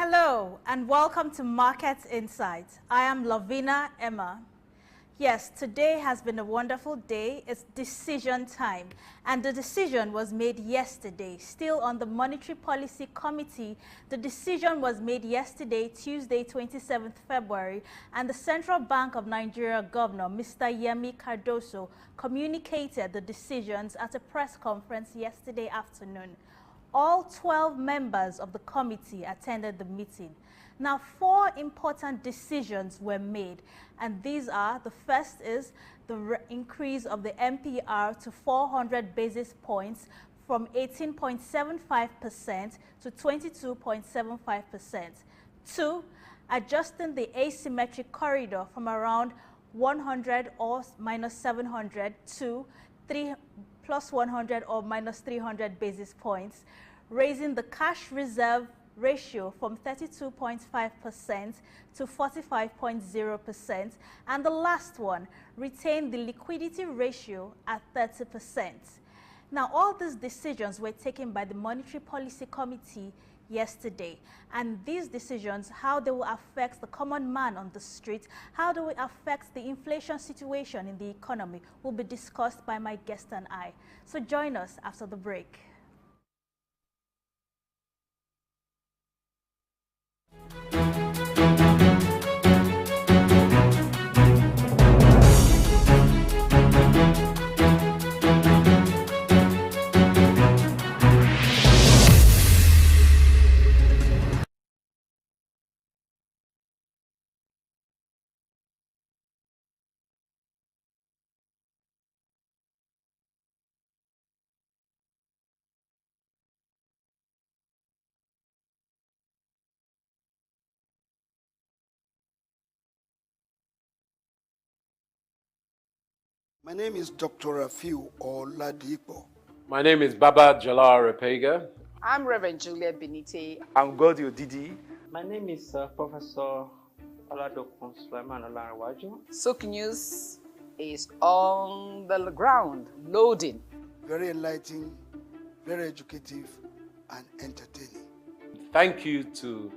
Hello and welcome to Market Insights. I am Lavina Emma. Yes, today has been a wonderful day. It's decision time, and the decision was made yesterday. Still on the Monetary Policy Committee, the decision was made yesterday, Tuesday, 27th February, and the Central Bank of Nigeria Governor, Mr. Yemi Cardoso, communicated the decisions at a press conference yesterday afternoon. All 12 members of the committee attended the meeting. Now, 4 important decisions were made, and these are: the first is the increase of the MPR to 400 basis points from 18.75% to 22.75%. 2, adjusting the asymmetric corridor from around 100 or minus 700 to 3 plus 100 or minus 300 basis points, raising the cash reserve ratio from 32.5% to 45.0%, and the last one, retain the liquidity ratio at 30%. Now, all these decisions were taken by the Monetary Policy Committee yesterday, and these decisions, how they will affect the common man on the street, how they will affect the inflation situation in the economy, will be discussed by my guest and I. So join us after the break. My name is Dr. Rafiu Oladipo. My name is Baba Jalal Repega. I'm Reverend Juliet Benite. I'm Godio Didi. My name is Professor Oladokun Sulaiman Olarawaju. Sook News is on the ground, loading. Very enlightening, very educative, and entertaining. Thank you to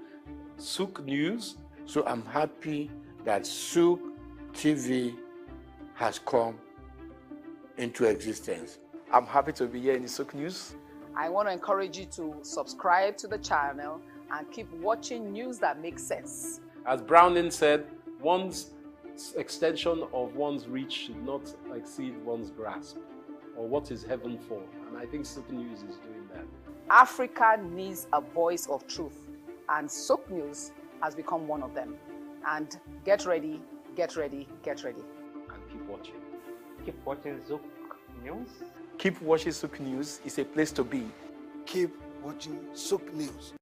Sook News. So I'm happy that Sook TV has come into existence. I'm happy to be here in the Sook News. I want to encourage you to subscribe to the channel and keep watching news that makes sense. As Browning said, one's extension of one's reach should not exceed one's grasp, or what is heaven for. And I think Sook News is doing that. Africa needs a voice of truth, and Sook News has become one of them. And get ready, get ready, get ready. And keep watching. Keep watching Zook News. Keep watching Sook News. It's a place to be. Keep watching Sook News.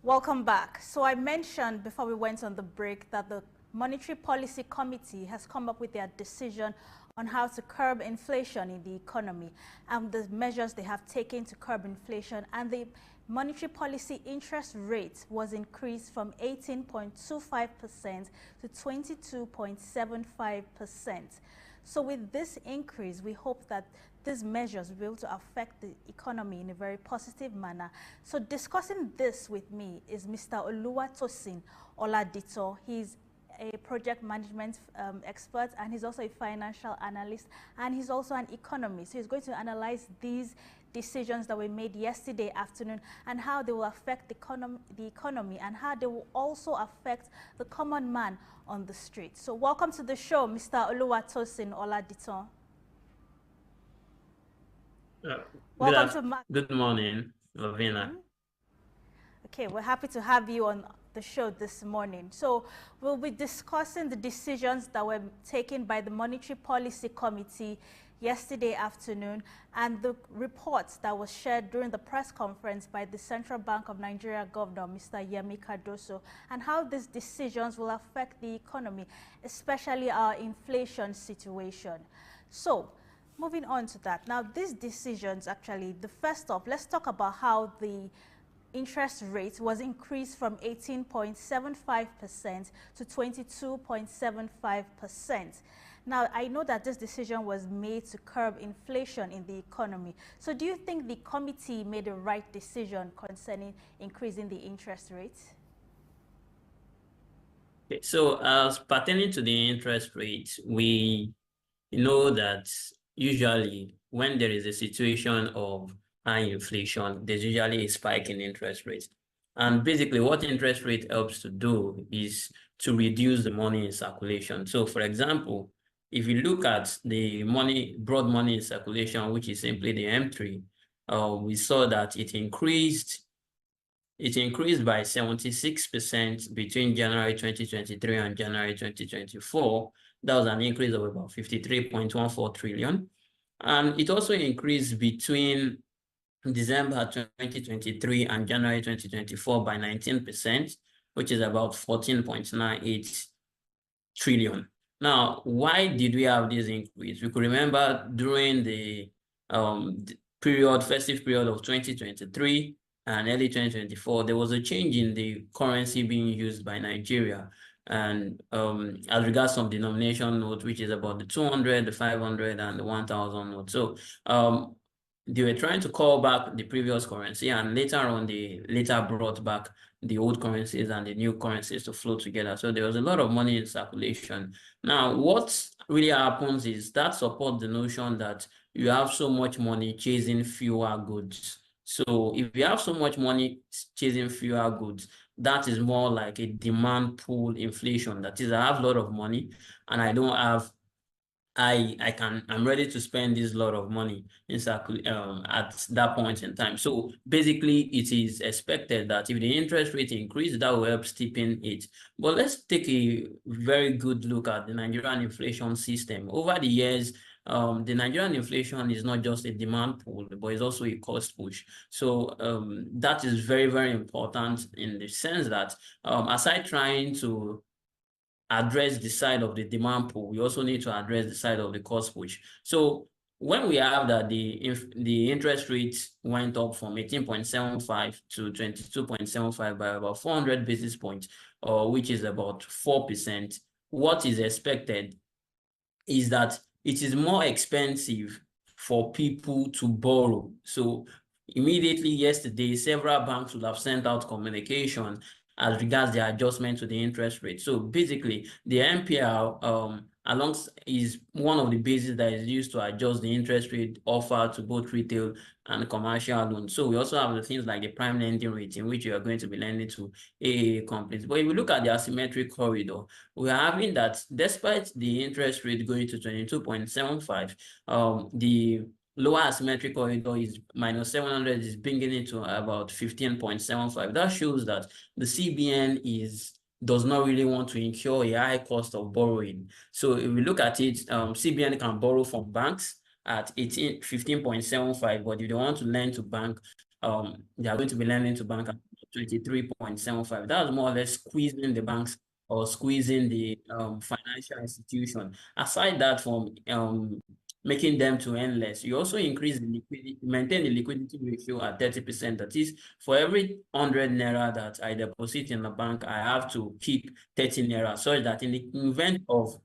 Welcome back. So I mentioned before we went on the break that the Monetary Policy Committee has come up with their decision on how to curb inflation in the economy and the measures they have taken to curb inflation. And the monetary policy interest rate was increased from 18.25% to 22.75%. So with this increase, we hope that these measures will be able to affect the economy in a very positive manner. So discussing this with me is Mr. Oluwatosin Oladito. He's a project management expert, and he's also a financial analyst, and he's also an economist. So he's going to analyze these decisions that were made yesterday afternoon and how they will affect the economy and how they will also affect the common man on the street. So welcome to the show, Mr. Oluwatosin Oladito. Good morning, Lavina. Okay, we're happy to have you on the show this morning. So we'll be discussing the decisions that were taken by the Monetary Policy Committee yesterday afternoon and the reports that was shared during the press conference by the Central Bank of Nigeria Governor, Mr. Yemi Cardoso, and how these decisions will affect the economy, especially our inflation situation. So moving on to that. Now, these decisions actually, the first off, let's talk about how the interest rate was increased from 18.75% to 22.75%. Now, I know that this decision was made to curb inflation in the economy. So do you think the committee made the right decision concerning increasing the interest rate? Okay, so as pertaining to the interest rate, we know that usually when there is a situation of high inflation, there's usually a spike in interest rates. And basically what interest rate helps to do is to reduce the money in circulation. So for example, if you look at the broad money in circulation, which is simply the M3, we saw that it increased by 76% between January 2023 and January 2024. That was an increase of about 53.14 trillion. And it also increased between December 2023 and January 2024 by 19%, which is about 14.98 trillion. Now, why did we have this increase? We could remember during the festive period of 2023 and early 2024, there was a change in the currency being used by Nigeria. And as regards some denomination note, which is about the 200, the 500, and the 1,000 note. So they were trying to call back the previous currency, and later on, they brought back the old currencies and the new currencies to flow together. So there was a lot of money in circulation. Now, what really happens is that supports the notion that you have so much money chasing fewer goods. So if you have so much money chasing fewer goods, that is more like a demand pull inflation. That is, I have a lot of money and I don't have I'm ready to spend this lot of money at that point in time. So basically, it is expected that if the interest rate increases, that will help steepen it. But let's take a very good look at the Nigerian inflation system. Over the years, the Nigerian inflation is not just a demand pull, but it's also a cost push. So that is very, very important in the sense that aside trying to address the side of the demand pull, we also need to address the side of the cost push. So when we have that the interest rate went up from 18.75 to 22.75 by about 400 basis points, which is about 4%, what is expected is that it is more expensive for people to borrow. So immediately yesterday, several banks would have sent out communication as regards the adjustment to the interest rate. So basically, the MPR is one of the bases that is used to adjust the interest rate offered to both retail and commercial loans. So we also have the things like the prime lending rate, in which you are going to be lending to AA companies. But if we look at the asymmetric corridor, we are having that despite the interest rate going to 22.75, the lower asymmetric corridor is minus 700, is bringing it to about 15.75. That shows that the CBN does not really want to incur a high cost of borrowing. So if we look at it, CBN can borrow from banks at 15.75, but if they want to lend to bank, they are going to be lending to bank at 23.75. That's more or less squeezing the banks or squeezing the financial institution. Aside that, from making them to earn less, you also increase the liquidity, maintain the liquidity ratio at 30%. That is, for every 100 naira that I deposit in the bank, I have to keep 30 naira, such that in the event of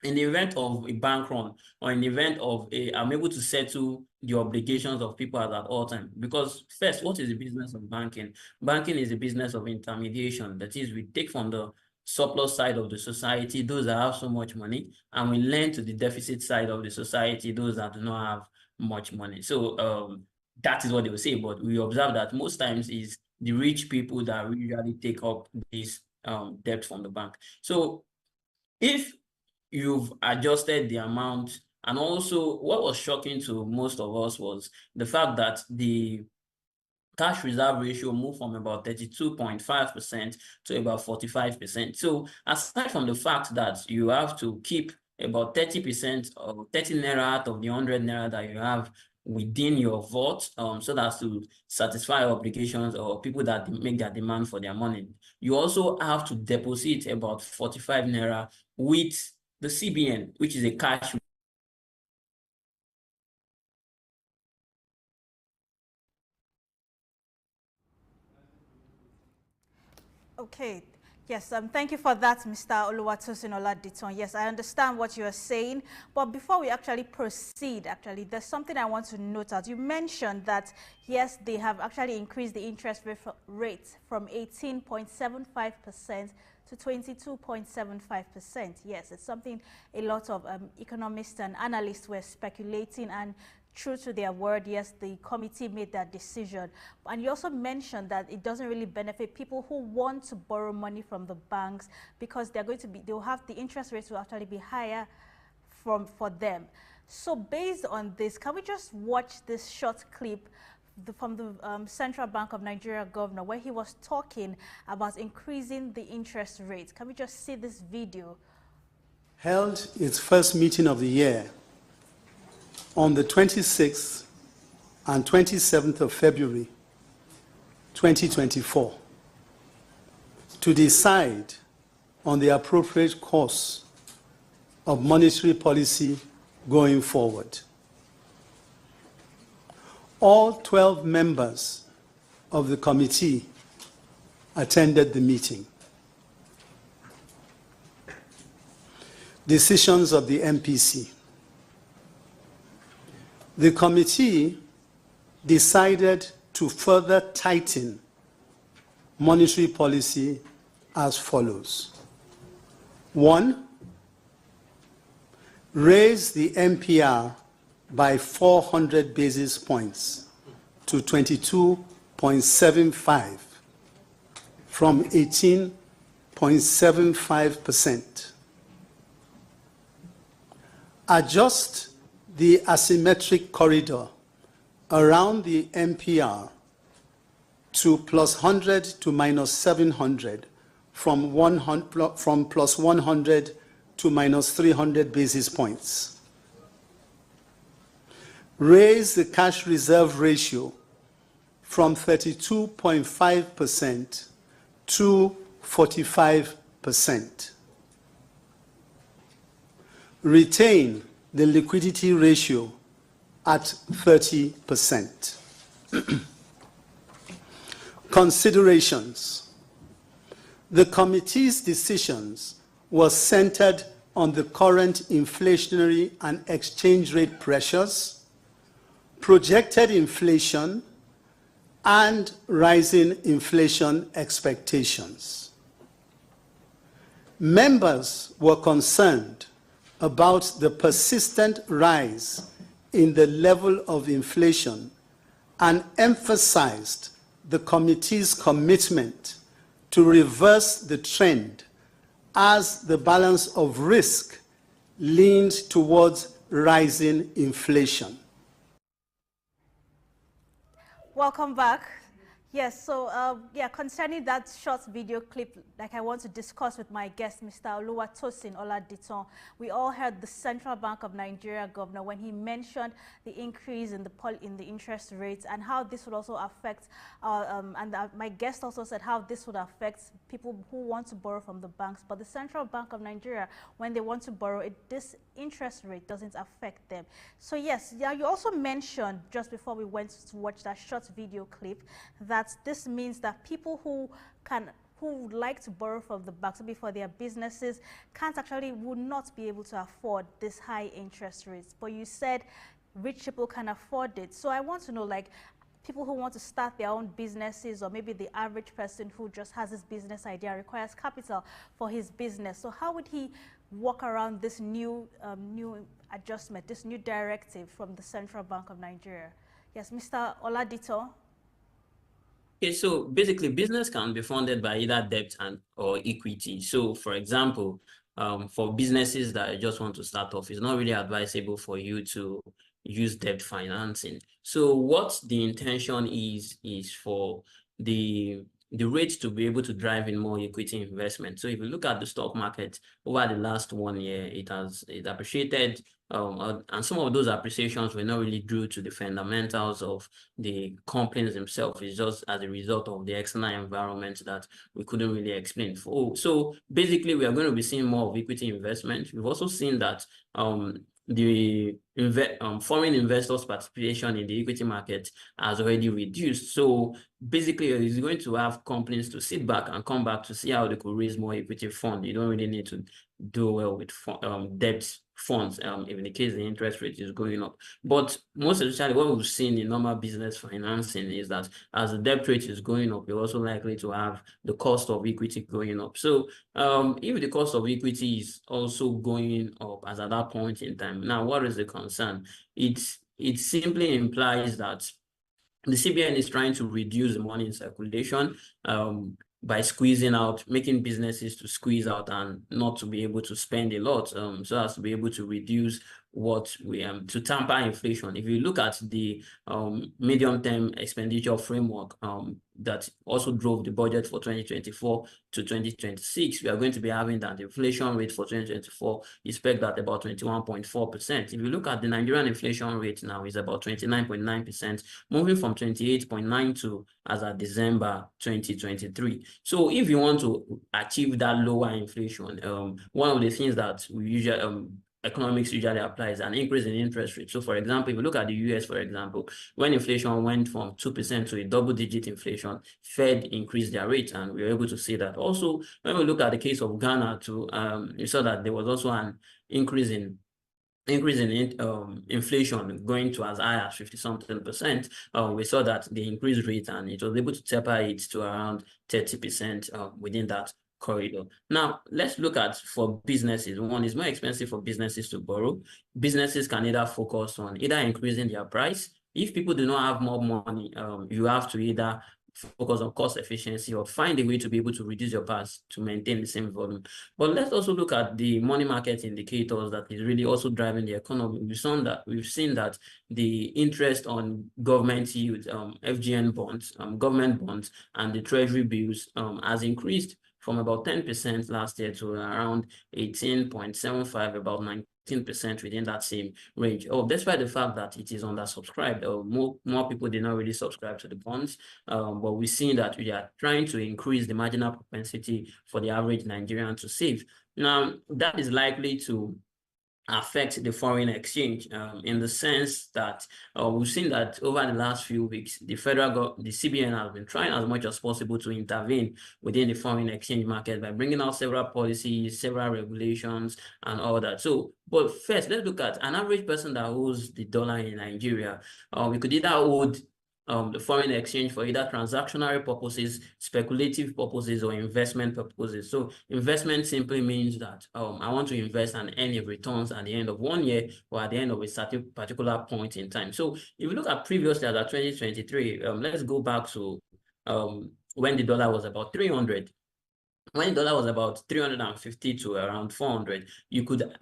a bank run, or in the event of I'm able to settle the obligations of people at all time. Because first, what is the business of banking? Banking is a business of intermediation. That is, we take from the surplus side of the society, those that have so much money, and we lend to the deficit side of the society, those that do not have much money. So that is what they will say. But we observe that most times is the rich people that usually take up this debt from the bank. So if you've adjusted the amount, and also what was shocking to most of us was the fact that the cash reserve ratio moved from about 32.5% to about 45%. So aside from the fact that you have to keep about 30% or 30 naira out of the 100 naira that you have within your vault, so that's to satisfy obligations or people that make their demand for their money, you also have to deposit about 45 naira with the CBN, which is a cash. Okay. Yes, thank you for that, Mr. Oluwatosin Oladiton. Yes, I understand what you are saying, but before we actually proceed, there's something I want to note out. You mentioned that, yes, they have actually increased the interest rate from 18.75% to 22.75%. Yes, it's something a lot of economists and analysts were speculating, and true to their word, yes, the committee made that decision. And you also mentioned that it doesn't really benefit people who want to borrow money from the banks, because they'll have the interest rates will actually be higher for them. So based on this, can we just watch this short clip from the Central Bank of Nigeria governor, where he was talking about increasing the interest rate? Can we just see this video? Held its first meeting of the year on the 26th and 27th of February 2024 to decide on the appropriate course of monetary policy going forward. All 12 members of the committee attended the meeting. Decisions of the MPC. The committee decided to further tighten monetary policy as follows. 1, raise the MPR by 400 basis points to 22.75 from 18.75%. Adjust the asymmetric corridor around the MPR to plus 100 to minus 700 from plus 100 to minus 300 basis points. Raise the cash reserve ratio from 32.5% to 45%. Retain the liquidity ratio at 30%. Considerations. The committee's decisions were centered on the current inflationary and exchange rate pressures, projected inflation, and rising inflation expectations. Members were concerned about the persistent rise in the level of inflation and emphasized the committee's commitment to reverse the trend as the balance of risk leaned towards rising inflation. Welcome back. Yes, so concerning that short video clip, like I want to discuss with my guest, Mr. Oluwatosin Oladiton, we all heard the Central Bank of Nigeria governor when he mentioned the increase in the interest rates and how this would also affect, my guest also said how this would affect people who want to borrow from the banks. But the Central Bank of Nigeria, when they want to borrow, this interest rate doesn't affect them. So yes, you also mentioned just before we went to watch that short video clip that this means that people who would like to borrow from the banks, maybe for their businesses, would not be able to afford this high interest rates. But you said rich people can afford it. So I want to know, like, people who want to start their own businesses, or maybe the average person who just has his business idea, requires capital for his business. So how would he walk around this new adjustment, this new directive from the Central Bank of Nigeria? Yes, Mr. Oladiton. Okay, so basically business can be funded by either debt or equity. So for example, for businesses that just want to start off, it's not really advisable for you to use debt financing. So what the intention is for the rate to be able to drive in more equity investment. So if you look at the stock market over the last 1 year, it appreciated, and some of those appreciations were not really due to the fundamentals of the companies themselves. It's just as a result of the external environment that we couldn't really explain. So basically, we are going to be seeing more of equity investment. We've also seen that the foreign investors' participation in the equity market has already reduced. So basically, it's going to have companies to sit back and come back to see how they could raise more equity fund. You don't really need to do well with debt funds if in the case the interest rate is going up. But most especially what we've seen in normal business financing is that as the debt rate is going up, you're also likely to have the cost of equity going up. So if the cost of equity is also going up as at that point in time, now what is the concern? It simply implies that the CBN is trying to reduce the money in circulation by squeezing out, making businesses to squeeze out and not to be able to spend a lot, so as to be able to reduce what we to tamper inflation. If you look at the medium-term expenditure framework that also drove the budget for 2024 to 2026, we are going to be having that inflation rate for 2024 is pegged at about 21.4%. If you look at the Nigerian inflation rate now, is about 29.9%, moving from 28.92 as at December 2023. So if you want to achieve that lower inflation, one of the things that we usually economics usually applies an increase in interest rate. So for example, if you look at the US, for example, when inflation went from 2% to a double-digit inflation, Fed increased their rate, and we were able to see that. Also, when we look at the case of Ghana too, you saw that there was also an increase in inflation going to as high as 50-something%. We saw that the increased rate, and it was able to taper it to around 30% within that corridor. Now, let's look at for businesses. One, is more expensive for businesses to borrow. Businesses can either focus on either increasing their price. If people do not have more money, you have to either focus on cost efficiency or find a way to be able to reduce your pass to maintain the same volume. But let's also look at the money market indicators that is really also driving the economy. We've seen that the interest on government yields, FGN bonds, government bonds, and the treasury bills has increased from about 10% last year to around 18.75, about 19% within that same range. Despite the fact that it is undersubscribed, more people did not really subscribe to the bonds, but we're seeing that we are trying to increase the marginal propensity for the average Nigerian to save. Now, that is likely to affect the foreign exchange in the sense that we've seen that over the last few weeks, the CBN has been trying as much as possible to intervene within the foreign exchange market by bringing out several policies, several regulations, and all that. So, but first, let's look at an average person that holds the dollar in Nigeria. We could either hold the foreign exchange for either transactional purposes, speculative purposes, or investment purposes. So investment simply means that I want to invest and earn returns at the end of 1 year or at the end of a certain particular point in time. So if you look at previously at 2023, let's go back to when the dollar was about 300. When the dollar was about 350 to around 400, you could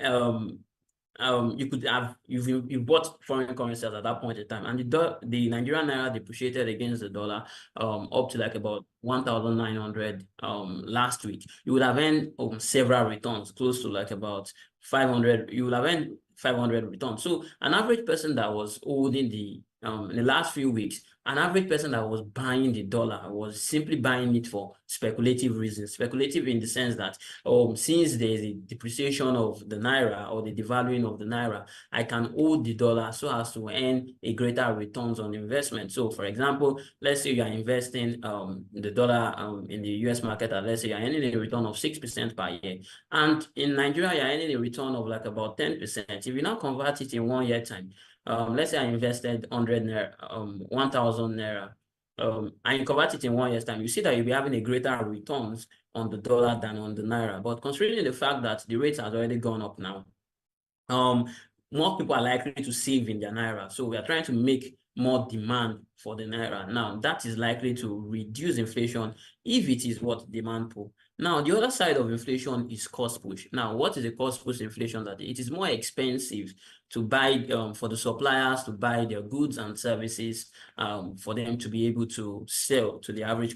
have you bought foreign currencies at that point in time, and the Nigerian naira depreciated against the dollar up to like about 1,900 last week. You would have earned several returns, close to like about 500. You would have earned 500 returns. So an average person that was holding the in the last few weeks, an average person that was buying the dollar was simply buying it for speculative reasons. Speculative in the sense that since there is a depreciation of the naira or the devaluing of the naira, I can hold the dollar so as to earn a greater returns on investment. So for example, let's say you are investing the dollar in the US market, and let's say you're earning a return of 6% per year, and in Nigeria you're earning a return of like about 10%. If you now convert it in 1 year time, let's say I invested 1,000 naira, and you convert it in 1 year's time, you see that you'll be having a greater returns on the dollar than on the naira. But considering the fact that the rate has already gone up now, more people are likely to save in their naira. So we are trying to make more demand for the naira. Now, that is likely to reduce inflation if it is what demand pull. Now, the other side of inflation is cost push. Now, what is the cost push inflation? That it is more expensive to buy for the suppliers to buy their goods and services for them to be able to sell to the average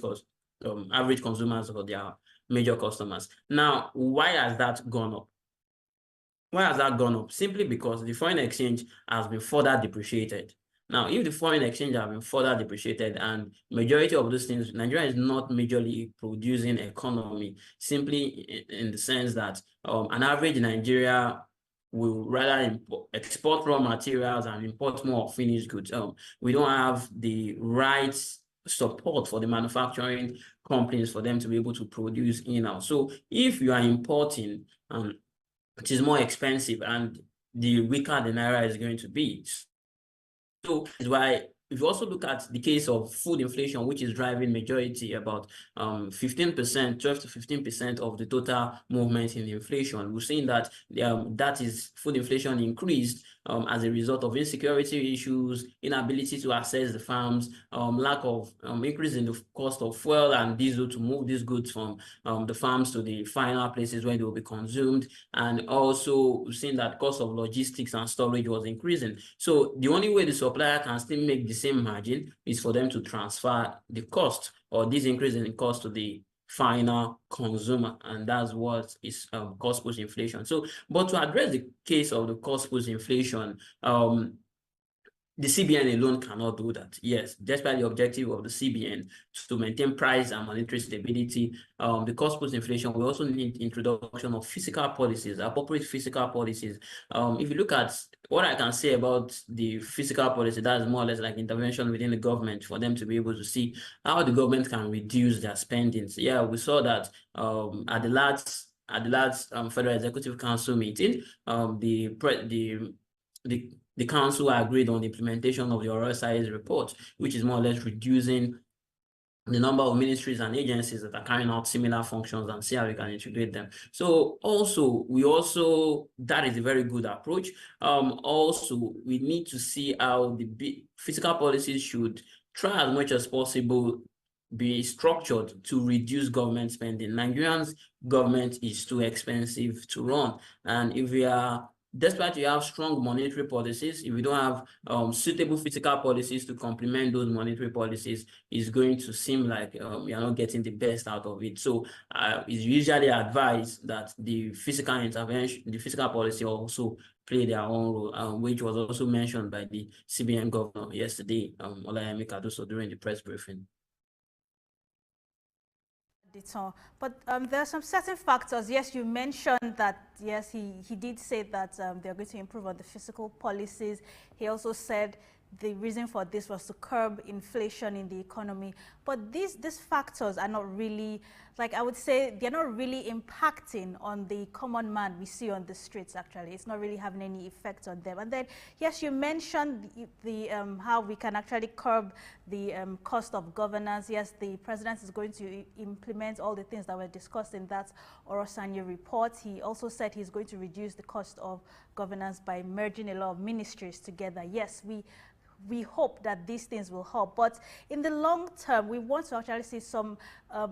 consumers or their major customers. Now, why has that gone up? Why has that gone up? Simply because the foreign exchange has been further depreciated. Now, if the foreign exchange has been further depreciated and majority of those things, Nigeria is not majorly producing economy, simply in the sense that an average Nigeria will rather export raw materials and import more finished goods. We don't have the right support for the manufacturing companies for them to be able to produce in-house. So if you are importing, it is more expensive, and the weaker the naira is going to be. So is why if you also look at the case of food inflation, which is driving majority, about 15%, 12 to 15% of the total movement in inflation, we're seeing that that is food inflation increased as a result of insecurity issues, inability to access the farms, lack of increase in the cost of fuel and diesel to move these goods from the farms to the final places where they will be consumed. And also we've seen that cost of logistics and storage was increasing. So the only way the supplier can still make the same margin is for them to transfer the cost or this increase in cost to the final consumer, and that's what is cost push inflation. So, but to address the case of the cost push inflation, the CBN alone cannot do that. Yes, despite the objective of the CBN to maintain price and monetary stability, the cost push inflation, we also need introduction of fiscal policies, appropriate fiscal policies. If you look at what I can say about the fiscal policy, that's more or less like intervention within the government for them to be able to see how the government can reduce their spendings. Yeah, we saw that at the last Federal Executive Council meeting, the council agreed on the implementation of the oral science report, which is more or less reducing the number of ministries and agencies that are carrying out similar functions and see how we can integrate them. So that is a very good approach. Also, we need to see how the fiscal policies should try as much as possible be structured to reduce government spending. Nigerian's government is too expensive to run, and if we are despite you have strong monetary policies, if we don't have suitable fiscal policies to complement those monetary policies, it's going to seem like we are not getting the best out of it. So it's usually advised that the fiscal intervention, the fiscal policy also play their own role, which was also mentioned by the CBN governor yesterday, Olayemi Kadoso, during the press briefing. But there are some certain factors. Yes, you mentioned that, yes, he did say that they're going to improve on the fiscal policies. He also said the reason for this was to curb inflation in the economy. But these factors are not really, like I would say, they're not really impacting on the common man we see on the streets, actually. It's not really having any effect on them. And then, yes, you mentioned the how we can actually curb the cost of governance. Yes, the president is going to implement all the things that were discussed in that Orosanye report. He also said he's going to reduce the cost of governance by merging a lot of ministries together. Yes, we hope that these things will help, but in the long term, we want to actually see a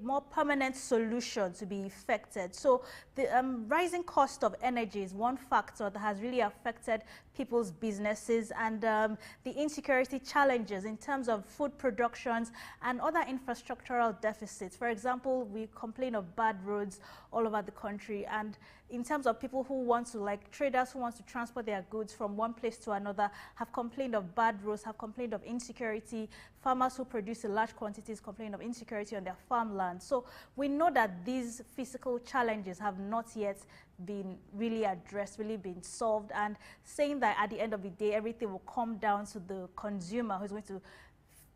more permanent solution to be effected. So the rising cost of energy is one factor that has really affected people's businesses, and the insecurity challenges in terms of food productions and other infrastructural deficits. For example, we complain of bad roads all over the country, and in terms of people who want to, like traders who want to transport their goods from one place to another, have complained of bad roads, have complained of insecurity. Farmers who produce in large quantities complain of insecurity on their farmland. So we know that these physical challenges have not yet been really addressed, really been solved, and saying that at the end of the day, everything will come down to the consumer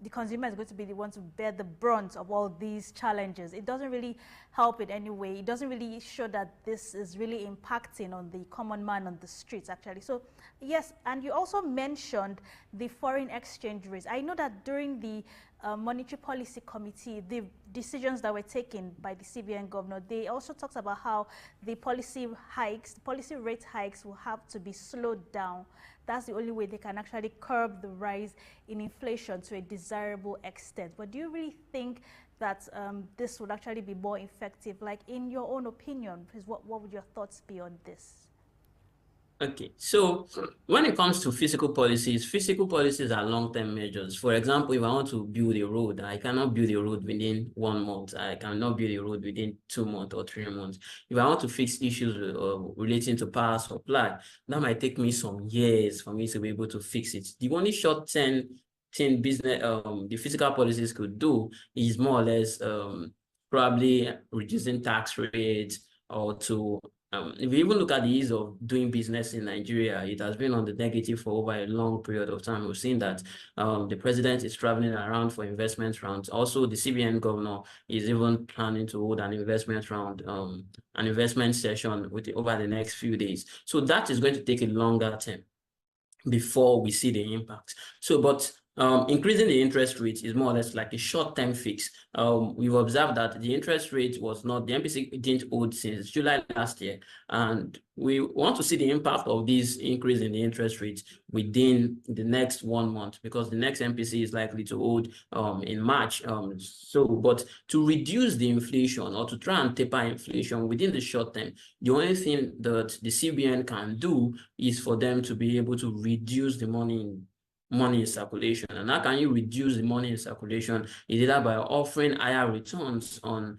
the consumer is going to be the one to bear the brunt of all these challenges. It doesn't really help in any way. It doesn't really show that this is really impacting on the common man on the streets, actually. So, yes, and you also mentioned the foreign exchange rates. I know that during the Monetary Policy Committee, the decisions that were taken by the CBN governor, they also talked about how the policy rate hikes will have to be slowed down. That's the only way they can actually curb the rise in inflation to a desirable extent. But do you really think that this would actually be more effective? Like, in your own opinion, what would your thoughts be on this? Okay, so when it comes to physical policies are long-term measures. For example, if I want to build a road, I cannot build a road within 1 month. I cannot build a road within 2 months or 3 months. If I want to fix issues relating to power supply, that might take me some years for me to be able to fix it. The only short-term thing the physical policies could do is more or less probably reducing tax rates, or to if you even look at the ease of doing business in Nigeria, it has been on the negative for over a long period of time. We've seen that the president is traveling around for investment rounds. Also, the CBN governor is even planning to hold an investment round, an investment session over the next few days. So that is going to take a longer term before we see the impact. So, but increasing the interest rate is more or less like a short-term fix. We've observed that the interest rate was not, the MPC didn't hold since July last year. And we want to see the impact of this increase in the interest rate within the next 1 month, because the next MPC is likely to hold in March. But to reduce the inflation or to try and taper inflation within the short term, the only thing that the CBN can do is for them to be able to reduce the money in circulation. And how can you reduce the money in circulation? Is either by offering higher returns on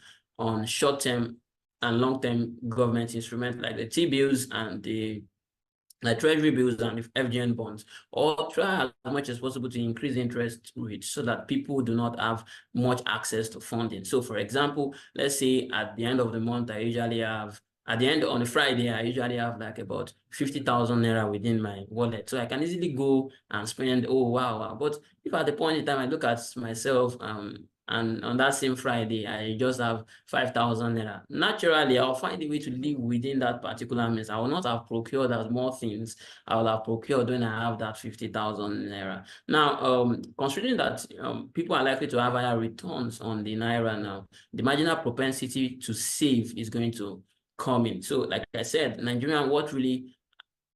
short-term and long-term government instruments like the T-bills and the treasury bills and the FGN bonds, or try as much as possible to increase interest rates so that people do not have much access to funding. So for example, let's say at the end of the month, I usually have on a Friday, I usually have like about 50,000 naira within my wallet. So I can easily go and spend, oh, wow. But if at the point in time I look at myself, and on that same Friday, I just have 5,000 naira, naturally, I'll find a way to live within that particular means. I will not have procured as more things I will have procured when I have that 50,000 naira. Now, considering that people are likely to have higher returns on the naira now, the marginal propensity to save is going to come in. So like I said, Nigerian, what really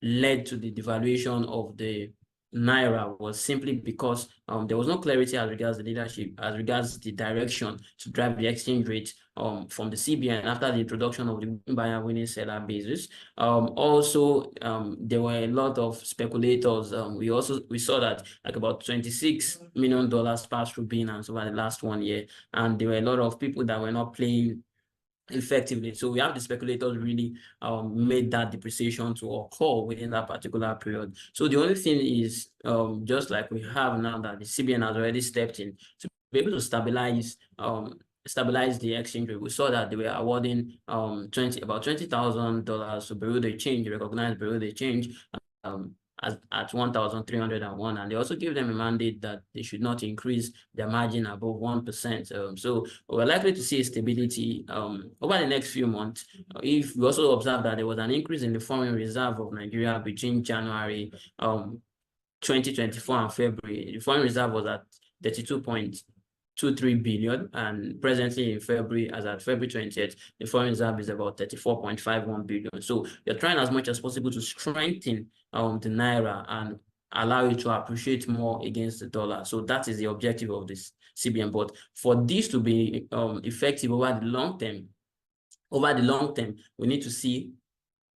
led to the devaluation of the naira was simply because there was no clarity as regards the leadership, as regards the direction to drive the exchange rate from the CBN after the introduction of the buyer winning seller basis. Also, there were a lot of speculators. We saw that like about $26 million passed through Binance over the last 1 year, and there were a lot of people that were not playing effectively. So we have the speculators really made that depreciation to occur within that particular period. So the only thing is, just like we have now that the CBN has already stepped in to be able to stabilize the exchange rate. We saw that they were awarding about $20,000 to bureau de change, recognized bureau de change, at 1,301, and they also give them a mandate that they should not increase their margin above 1%. So we're likely to see stability over the next few months. If we also observe that there was an increase in the foreign reserve of Nigeria between January 2024 and February, the foreign reserve was at 32.23 billion, and presently in February, as at February 20th, the foreign reserve is about 34.51 billion. So you're trying as much as possible to strengthen the naira and allow it to appreciate more against the dollar. So that is the objective of this CBN. But for this to be effective over the long term, we need to see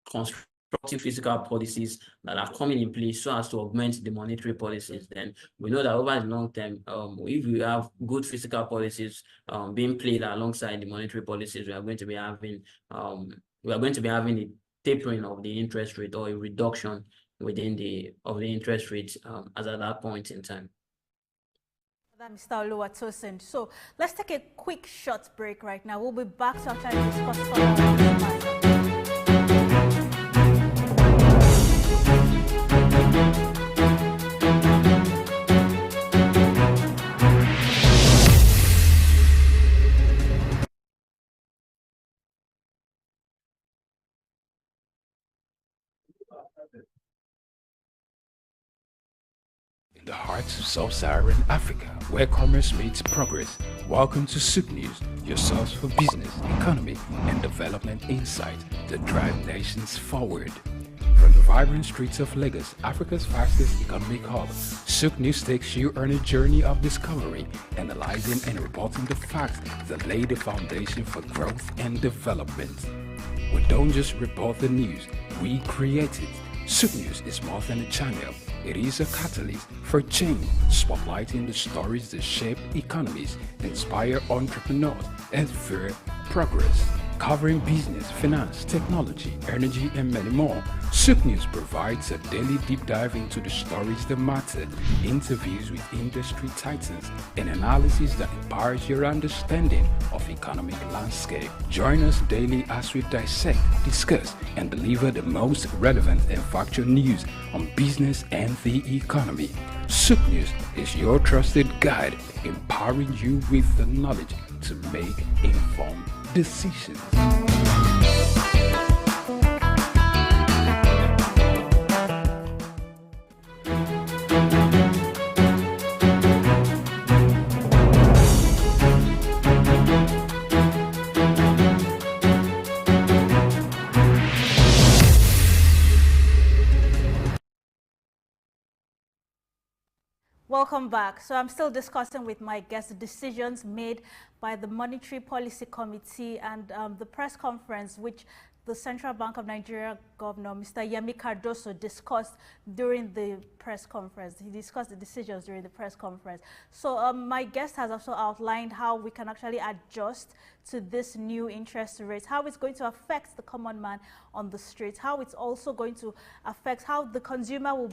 constructive fiscal policies that are coming in place so as to augment the monetary policies. Then we know that over the long term, if we have good fiscal policies being played alongside the monetary policies, we are going to be having a tapering of the interest rate, or a reduction within the interest rate as at that point in time. Mr. Oluwatosin. So let's take a quick short break right now. We'll be back to actually discuss further on this matter. In the heart of sub-Saharan Africa, where commerce meets progress. Welcome to Soup News, your source for business, economy, and development insight that drive nations forward. From the vibrant streets of Lagos, Africa's fastest economic hub, Soup News takes you on a journey of discovery, analyzing and reporting the facts that lay the foundation for growth and development. We don't just report the news, we create it. Soup News is more than a channel. It is a catalyst for change, spotlighting the stories that shape economies, inspire entrepreneurs, and fuel progress. covering business, finance, technology, energy, and many more. Souk News provides a daily deep dive into the stories that matter, interviews with industry titans, and analysis that empowers your understanding of economic landscape. Join us daily as we dissect, discuss, and deliver the most relevant and factual news on business and the economy. Souk News is your trusted guide, empowering you with the knowledge to make informed decisions. Welcome back. So I'm still discussing with my guests the decisions made by the Monetary Policy Committee and the press conference which the Central Bank of Nigeria Governor, Mr. Yemi Cardoso, discussed during the press conference. He discussed the decisions during the press conference. So my guest has also outlined how we can actually adjust to this new interest rate, how it's going to affect the common man on the streets, how it's also going to affect how the consumer will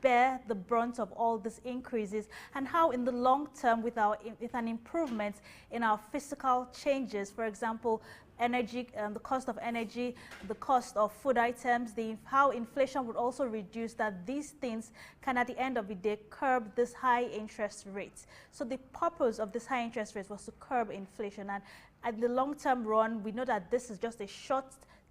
bear the brunt of all these increases, and how in the long term with an improvement in our fiscal changes, for example, energy, the cost of energy, the cost of food items, how inflation would also reduce, that these things can at the end of the day curb this high interest rates. So the purpose of this high interest rate was to curb inflation, and at the long term run, we know that this is just a short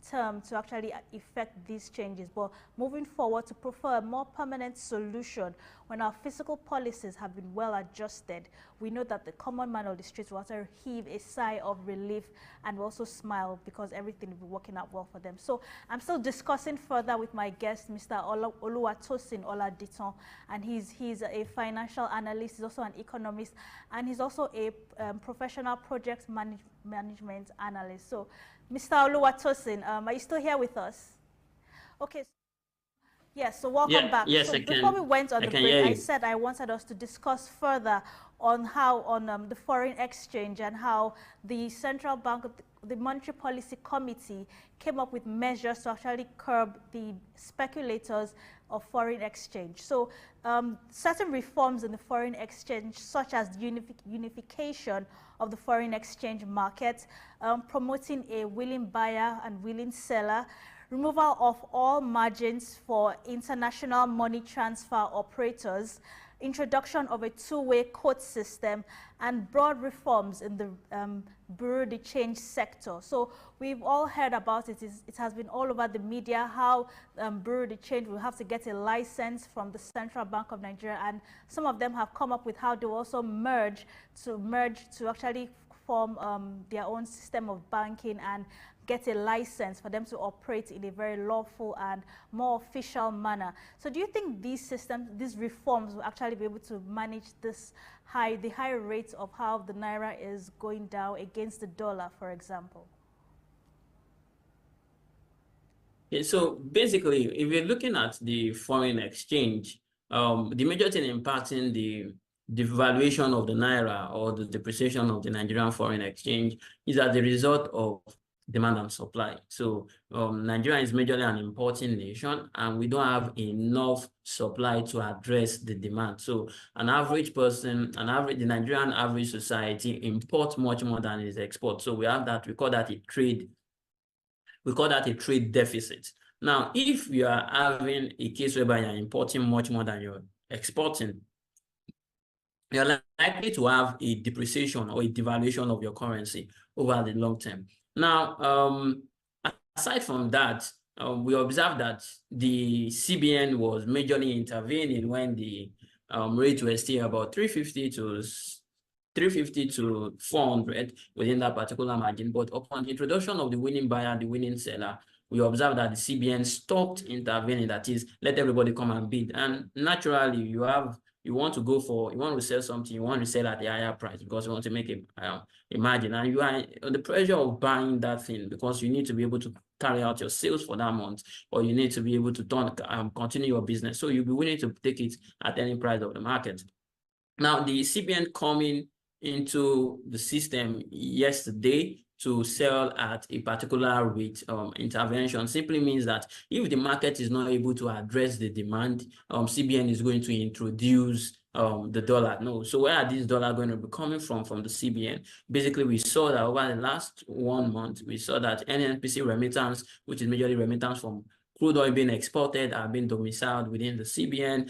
term to actually effect these changes, but moving forward to prefer a more permanent solution when our fiscal policies have been well adjusted, we know that the common man on the streets will also heave a sigh of relief and will also smile because everything will be working out well for them. So I'm still discussing further with my guest, Mr. Oluwatosin Oladiton, and he's a financial analyst, he's also an economist, and he's also a professional project management analyst. So Mr. Oluwatosin, are you still here with us? Okay. Yes, so welcome back. Yes, so before we went on the break, I said I wanted us to discuss further on how the foreign exchange and how the Central Bank, the Monetary Policy Committee came up with measures to actually curb the speculators of foreign exchange. So certain reforms in the foreign exchange, such as unification of the foreign exchange market, promoting a willing buyer and willing seller, removal of all margins for international money transfer operators, introduction of a two-way quote system, and broad reforms in the Bureau de Change sector. So we've all heard about it. It has been all over the media how Bureau de Change will have to get a license from the Central Bank of Nigeria, and some of them have come up with how they will also merge to actually form their own system of banking and get a license for them to operate in a very lawful and more official manner. So do you think these systems, these reforms will actually be able to manage the high rates of how the Naira is going down against the dollar, for example? Yeah, so basically, if you're looking at the foreign exchange, the major thing impacting the devaluation of the Naira or the depreciation of the Nigerian foreign exchange is as a result of demand and supply. So Nigeria is majorly an importing nation, and we don't have enough supply to address the demand. So an average person, the Nigerian average society imports much more than it exports. So we call that a trade deficit. Now, if you are having a case whereby you're importing much more than you're exporting, you're likely to have a depreciation or a devaluation of your currency over the long term. Now, aside from that, we observed that the CBN was majorly intervening when the rate was still about 350 to 400 within that particular margin. But upon the introduction of the willing buyer, the willing seller, we observed that the CBN stopped intervening, that is, let everybody come and bid. And naturally, you want to sell something, you want to sell at a higher price because you want to make a margin, and you are under pressure of buying that thing because you need to be able to carry out your sales for that month, or you need to be able to continue your business. So you'll be willing to take it at any price of the market. Now, the CBN coming into the system yesterday to sell at a particular rate. Intervention simply means that if the market is not able to address the demand, CBN is going to introduce the dollar. No, so where are these dollars going to be coming from the CBN? Basically, we saw that over the last 1 month, we saw that MPC remittance, which is majorly remittance from crude oil being exported, are being domiciled within the CBN.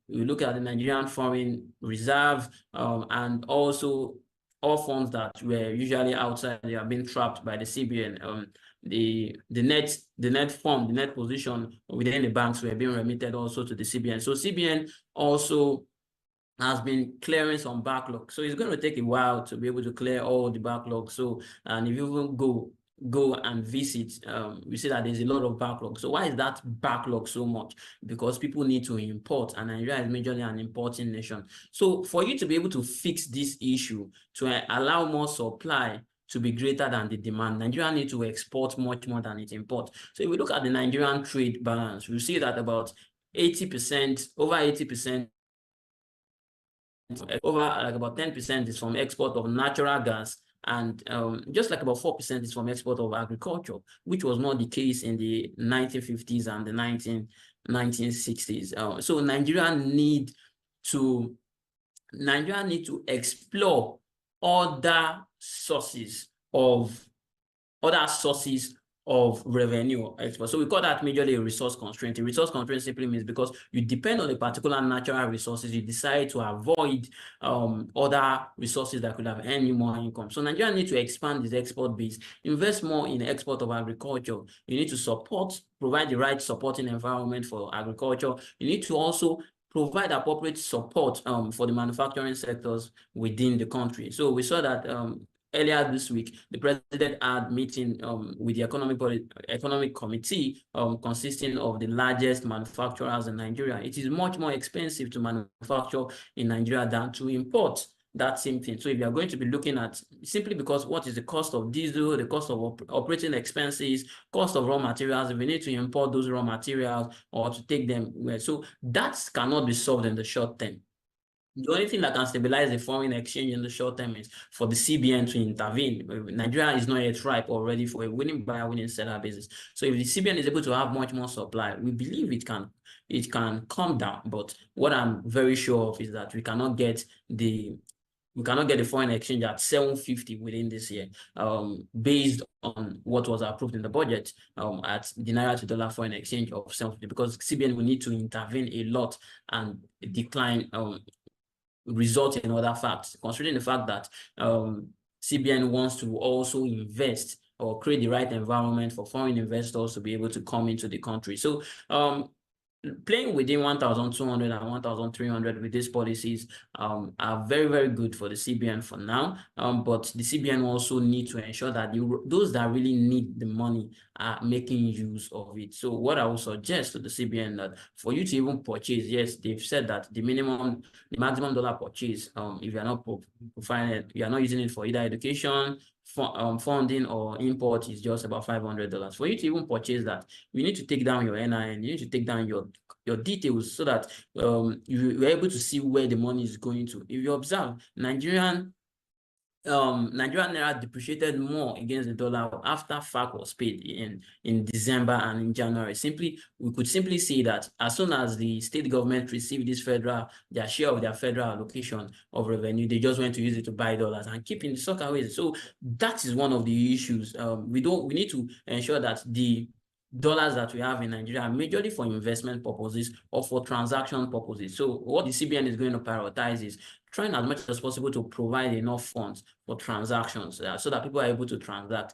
We look at the Nigerian foreign reserve, and also all funds that were usually outside, they are being trapped by the CBN. The net position within the banks were being remitted also to the CBN. So CBN also has been clearing some backlog. So it's going to take a while to be able to clear all the backlog. So, and if you even go and visit, we see that there's a lot of backlog. So why is that backlog so much? Because people need to import, and Nigeria is majorly an importing nation. So for you to be able to fix this issue, to allow more supply to be greater than the demand, Nigeria needs to export much more than it imports. So if we look at the Nigerian trade balance, we see that about 80%, over 80%, over like about 10% is from export of natural gas, and just like about 4% is from export of agriculture, which was not the case in the 1950s and the 1960s. So Nigeria need to explore other sources of revenue export. So we call that majorly a resource constraint. A resource constraint simply means because you depend on a particular natural resources, you decide to avoid other resources that could have earned you more income. So Nigeria needs to expand its export base, invest more in the export of agriculture. You need to provide the right supporting environment for agriculture. You need to also provide appropriate support for the manufacturing sectors within the country. So we saw that earlier this week, the president had meeting with the economic committee consisting of the largest manufacturers in Nigeria. It is much more expensive to manufacture in Nigeria than to import that same thing. So if you are going to be looking at, simply because what is the cost of diesel, the cost of operating expenses, cost of raw materials, if we need to import those raw materials or to take them, so that cannot be solved in the short term. The only thing that can stabilize the foreign exchange in the short term is for the CBN to intervene. Nigeria is not yet ripe or ready for a winning buyer, winning seller basis. So if the CBN is able to have much more supply, we believe it can come down. But what I'm very sure of is that we cannot get the foreign exchange at 750 within this year, based on what was approved in the budget at the Naira to dollar foreign exchange of 750, because CBN will need to intervene a lot and decline result in other facts, considering the fact that CBN wants to also invest or create the right environment for foreign investors to be able to come into the country. So playing within 1,200 and 1,300 with these policies are very, very good for the CBN for now. But the CBN also need to ensure that those that really need the money are making use of it. So what I would suggest to the CBN, that for you to even purchase, yes, they've said that the maximum dollar purchase, if you're not you're not using it for either education, funding or import, is just about $500. For you to even purchase that, you need to take down your NIN, you need to take down your details so that you're able to see where the money is going to. If you observe, Nigerian Naira depreciated more against the dollar after FAC was paid in December and in January. We could simply see that as soon as the state government received their share of their federal allocation of revenue, they just went to use it to buy dollars and keep in the stock away. So that is one of the issues. We need to ensure that the dollars that we have in Nigeria are majorly for investment purposes or for transaction purposes. So what the CBN is going to prioritize is trying as much as possible to provide enough funds for transactions so that people are able to transact.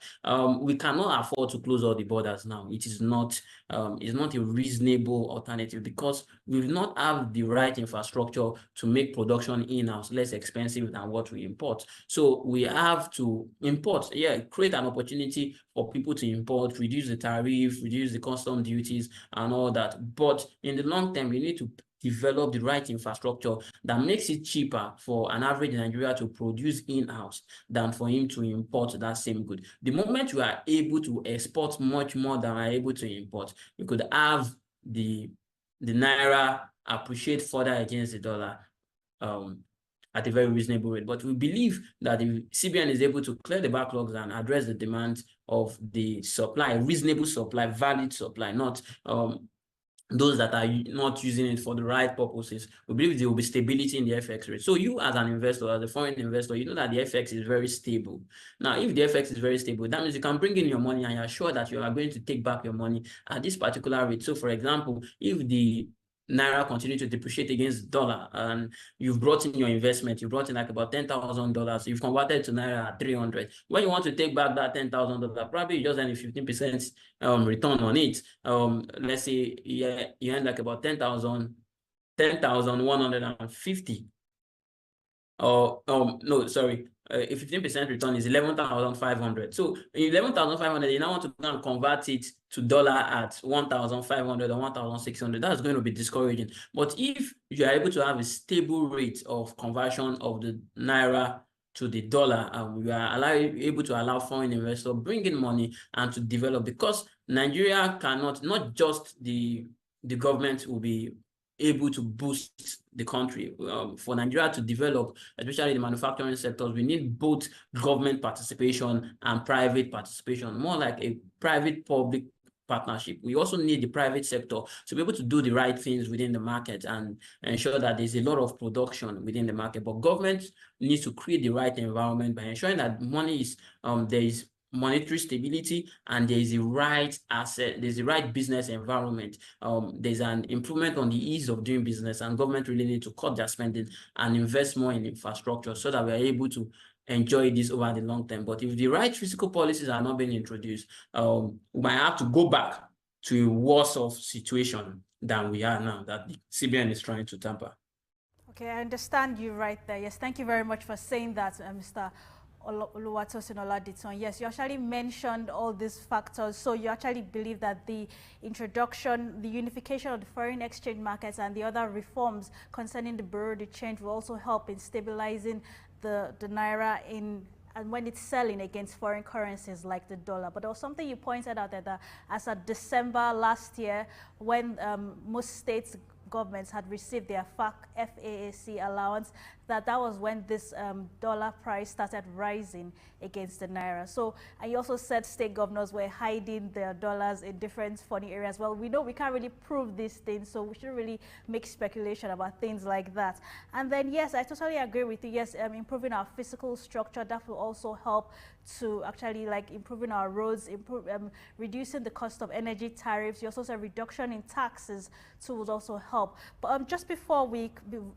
We cannot afford to close all the borders now. It is not a reasonable alternative because we will not have the right infrastructure to make production in-house less expensive than what we import. So we have to import, create an opportunity for people to import, reduce the tariff, reduce the custom duties and all that. But in the long term, we need to develop the right infrastructure that makes it cheaper for an average Nigeria to produce in-house than for him to import that same good. The moment we are able to export much more than we are able to import, we could have the Naira appreciate further against the dollar at a very reasonable rate. But we believe that if CBN is able to clear the backlogs and address the demands of the supply, reasonable supply, valid supply, not those that are not using it for the right purposes, we believe there will be stability in the FX rate. So you as an investor, as a foreign investor, you know that the FX is very stable. Now, if the FX is very stable, that means you can bring in your money and you're sure that you are going to take back your money at this particular rate. So for example, if the Naira continue to depreciate against the dollar and you've brought in your investment, you brought in like about $10,000, you've converted to Naira at 300. When you want to take back that $10,000, probably you just earn a 15% return on it. Let's say you earn like about 10,150. Or no, sorry, a 15% return is 11,500. So 11,500, you now want to convert it to dollar at 1,500 or 1,600. That's going to be discouraging. But if you are able to have a stable rate of conversion of the Naira to the dollar, we are able to allow foreign investors bring in money and to develop, because Nigeria cannot, not just the government will be able to boost the country. For Nigeria to develop, especially the manufacturing sectors, we need both government participation and private participation, more like a private-public partnership. We also need the private sector to be able to do the right things within the market and ensure that there's a lot of production within the market. But government needs to create the right environment by ensuring that money is, there is monetary stability and there is the right asset, there's the right business environment. There's an improvement on the ease of doing business, and government really need to cut their spending and invest more in infrastructure so that we are able to enjoy this over the long term. But if the right fiscal policies are not being introduced, we might have to go back to a worse off situation than we are now, that the CBN is trying to tamper. Okay, I understand you right there. Yes, thank you very much for saying that, Mr. Oluwatosin Oladiton. Yes, you actually mentioned all these factors. So you actually believe that the introduction, the unification of the foreign exchange markets and the other reforms concerning the bureau de change will also help in stabilizing the Naira and when it's selling against foreign currencies like the dollar. But there was something you pointed out that as of December last year, when most states governments had received their FAAC allowance, that was when this dollar price started rising against the Naira. So, and you also said state governors were hiding their dollars in different funny areas. Well, we know we can't really prove these things, so we shouldn't really make speculation about things like that. And then, yes, I totally agree with you. Yes, improving our physical structure, that will also help to actually like improving our roads, reducing the cost of energy tariffs. You also said reduction in taxes too would also help. But just before we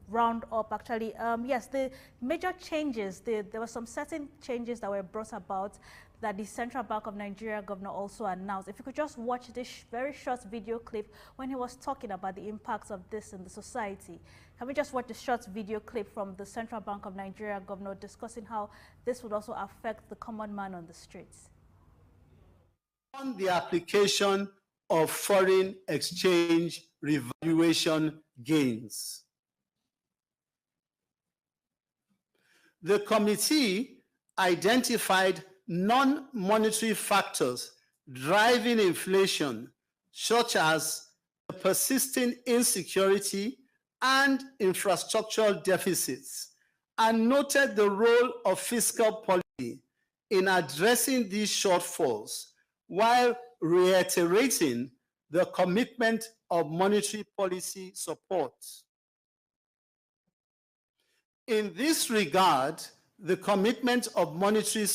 round up, actually, yes, the major changes, there were some certain changes that were brought about that the Central Bank of Nigeria governor also announced. If you could just watch this very short video clip when he was talking about the impacts of this in the society. Can we just watch the short video clip from the Central Bank of Nigeria governor discussing how this would also affect the common man on the streets? On the application of foreign exchange revaluation gains. The committee identified non-monetary factors driving inflation, such as the persisting insecurity and infrastructural deficits, and noted the role of fiscal policy in addressing these shortfalls, while reiterating the commitment of monetary policy support. In this regard, the commitment of monetary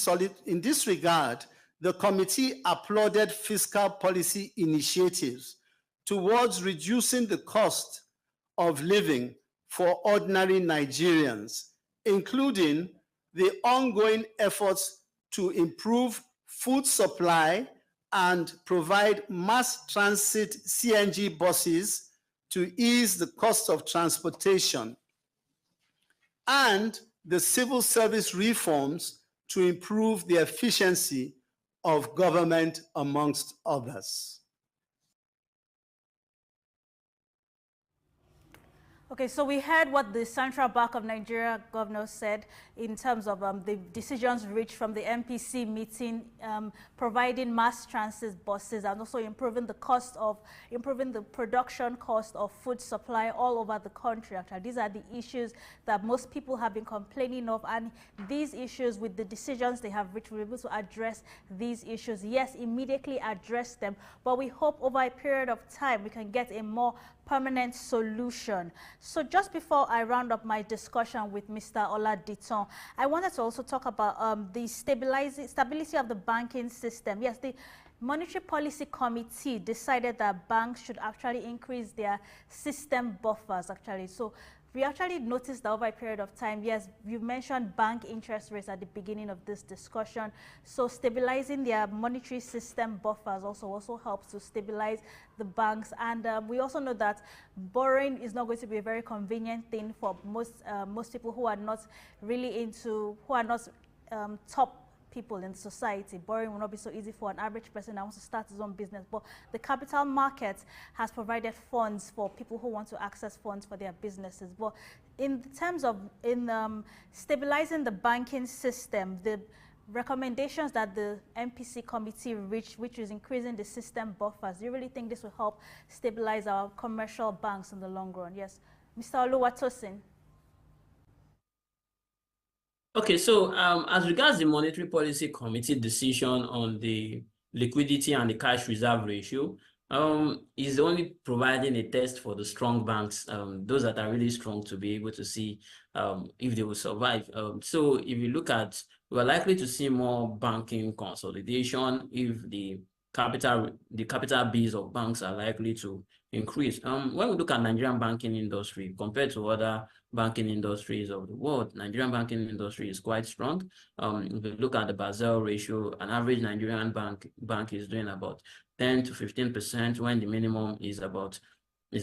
in this regard, the committee applauded fiscal policy initiatives towards reducing the cost of living for ordinary Nigerians, including the ongoing efforts to improve food supply and provide mass transit CNG buses to ease the cost of transportation, and the civil service reforms to improve the efficiency of government, amongst others. Okay, so we heard what the Central Bank of Nigeria governor said in terms of the decisions reached from the MPC meeting, providing mass transit buses and also improving the production cost of food supply all over the country. Actually, these are the issues that most people have been complaining of, and these issues, with the decisions they have reached, we're able to address these issues. Yes, immediately address them, but we hope over a period of time we can get a more permanent solution. So just before I round up my discussion with Mr. Oladiton, I wanted to also talk about the stability of the banking system. Yes, the Monetary Policy Committee decided that banks should actually increase their system buffers actually. So we actually noticed that over a period of time, yes, you mentioned bank interest rates at the beginning of this discussion. So stabilizing their monetary system buffers also helps to stabilize the banks. And we also know that borrowing is not going to be a very convenient thing for most people who are not really top people in society. Borrowing will not be so easy for an average person that wants to start his own business, but the capital market has provided funds for people who want to access funds for their businesses. But in terms of stabilizing the banking system, the recommendations that the MPC committee reached, which is increasing the system buffers, do you really think this will help stabilize our commercial banks in the long run? Yes, Mr. Oluwatosin. Okay, so as regards the Monetary Policy Committee decision on the liquidity and the cash reserve ratio, is only providing a test for the strong banks, those that are really strong, to be able to see if they will survive. So if you look at, we're likely to see more banking consolidation if the capital base of banks are likely to increase. When we look at Nigerian banking industry compared to other banking industries of the world, Nigerian banking industry is quite strong. If you look at the Basel ratio, an average Nigerian bank is doing about 10 to 15%, when the minimum is about 9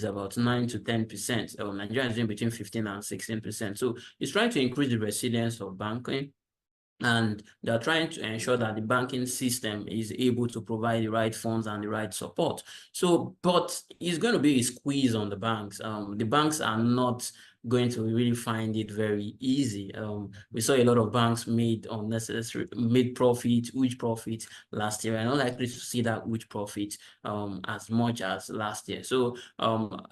to 10%. Nigeria is doing between 15 and 16%. So it's trying to increase the resilience of banking, and they're trying to ensure that the banking system is able to provide the right funds and the right support. So, but it's going to be a squeeze on the banks. The banks are not going to really find it very easy. We saw a lot of banks made huge profit last year. We're not likely to see that huge profit as much as last year. So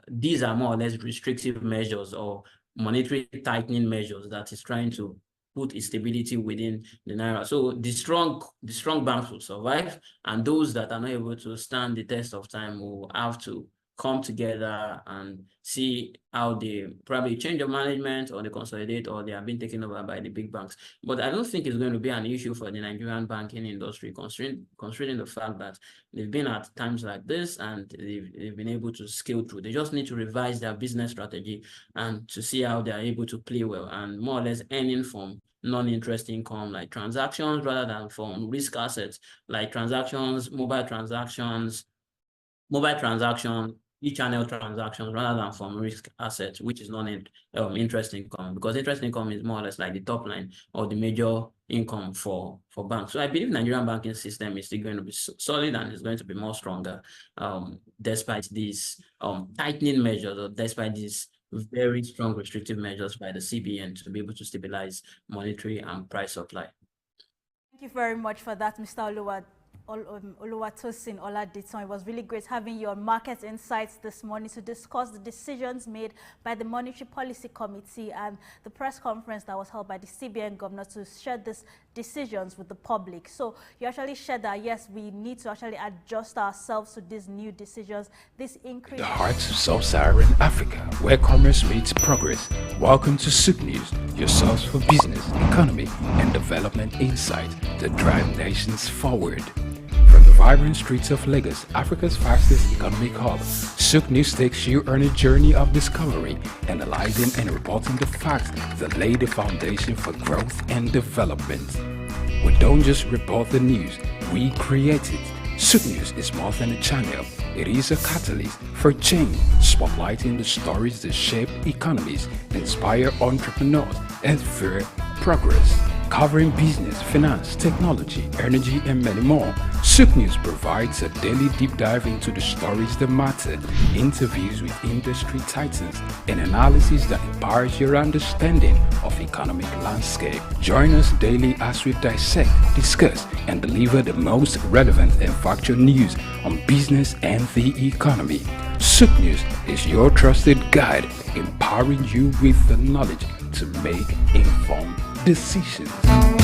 these are more or less restrictive measures or monetary tightening measures that is trying to put stability within the naira. So the strong banks will survive, and those that are not able to stand the test of time will have to come together and see how they probably change the management, or they consolidate, or they are being taken over by the big banks. But I don't think it's going to be an issue for the Nigerian banking industry, considering the fact that they've been at times like this and they've been able to scale through. They just need to revise their business strategy and to see how they are able to play well and more or less earning from non-interest income like transactions rather than from risk assets like transactions, mobile transactions, e-channel transactions, rather than from risk assets, which is non-interest income, because interest income is more or less like the top line or the major income for banks. So I believe Nigerian banking system is still going to be solid and is going to be more stronger despite these tightening measures, or despite these very strong restrictive measures by the CBN to be able to stabilize monetary and price supply. Thank you very much for that, Mr. Oluwatosin Oladiton. It was really great having your market insights this morning to discuss the decisions made by the Monetary Policy Committee and the press conference that was held by the CBN governor to share these decisions with the public. So you actually shared that, yes, we need to actually adjust ourselves to these new decisions, this increase. The heart of sub-Saharan Africa, where commerce meets progress. Welcome to Souk News, your source for business, economy, and development insight that drive nations forward. From the vibrant streets of Lagos, Africa's fastest economic hub, Souk News takes you on a journey of discovery, analyzing and reporting the facts that lay the foundation for growth and development. We don't just report the news, we create it. Souk News is more than a channel. It is a catalyst for change, spotlighting the stories that shape economies, inspire entrepreneurs, and fuel progress. covering business, finance, technology, energy, and many more. Souk News provides a daily deep dive into the stories that matter, interviews with industry titans, and analysis that empowers your understanding of economic landscape. Join us daily as we dissect, discuss, and deliver the most relevant and factual news on business and the economy. Souk News is your trusted guide, empowering you with the knowledge to make informed decisions.